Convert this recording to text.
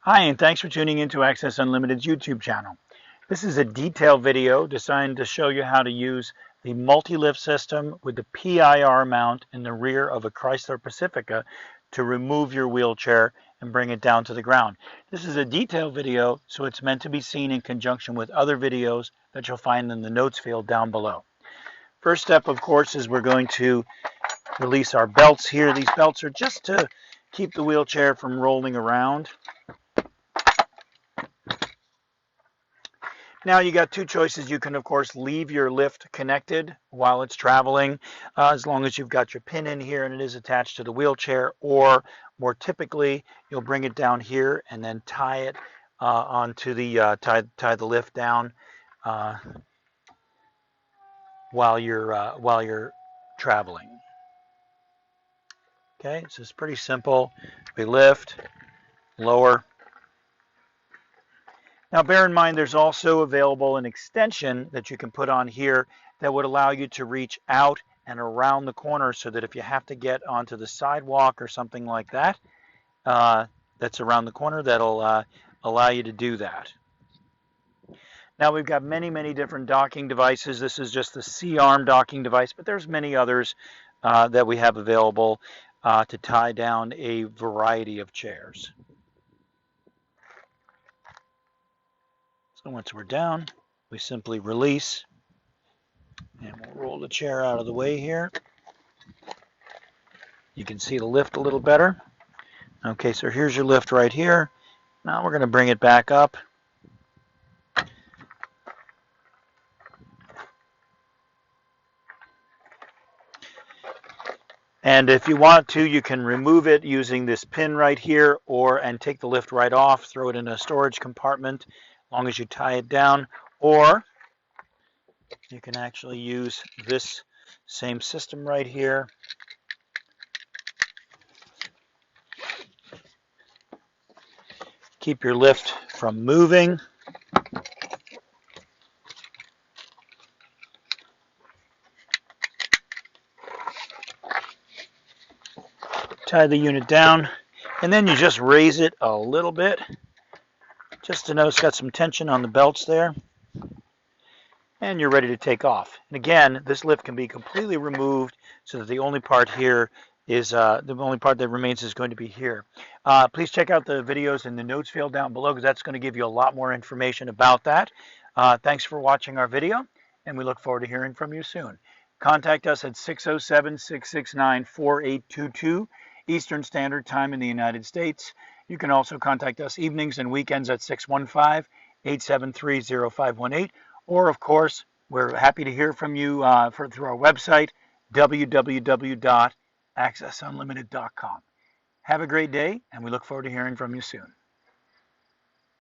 Hi, and thanks for tuning into Access Unlimited's YouTube channel. This is a detailed video designed to show you how to use the multi-lift system with the PIR mount in the rear of a Chrysler Pacifica to remove your wheelchair and bring it down to the ground. This is a detailed video, so it's meant to be seen in conjunction with other videos that you'll find in the notes field down below. First step, of course, is we're going to release our belts here. These belts are just to keep the wheelchair from rolling around. Now you got two choices. You can, of course, leave your lift connected while it's traveling, as long as you've got your pin in here and it is attached to the wheelchair, or more typically, you'll bring it down here and then tie it onto the tie the lift down while you're traveling. Okay, so it's pretty simple. We lift, lower. Now bear in mind there's also available an extension that you can put on here that would allow you to reach out and around the corner, so that if you have to get onto the sidewalk or something like that, that's around the corner, that'll allow you to do that. Now we've got many different docking devices. This is just the C-arm docking device, but there's many others that we have available to tie down a variety of chairs. So once we're down, we simply release, and we'll roll the chair out of the way here. You can see the lift a little better. Okay, so here's your lift right here. Now we're going to bring it back up. And if you want to, you can remove it using this pin right here, and take the lift right off, throw it in a storage compartment, as long as you tie it down. Or you can actually use this same system right here. Keep your lift from moving. Tie the unit down, and then you just raise it a little bit, just to know it's got some tension on the belts there, and you're ready to take off. And again, this lift can be completely removed, so that the only part here is the only part that remains is going to be here. Please check out the videos in the notes field down below, because that's going to give you a lot more information about that. Thanks for watching our video, and we look forward to hearing from you soon. Contact us at 607-669-4822 Eastern Standard Time in the United States. You can also contact us evenings and weekends at 615-873-0518. Or, of course, we're happy to hear from you through our website, www.accessunlimited.com. Have a great day, and we look forward to hearing from you soon.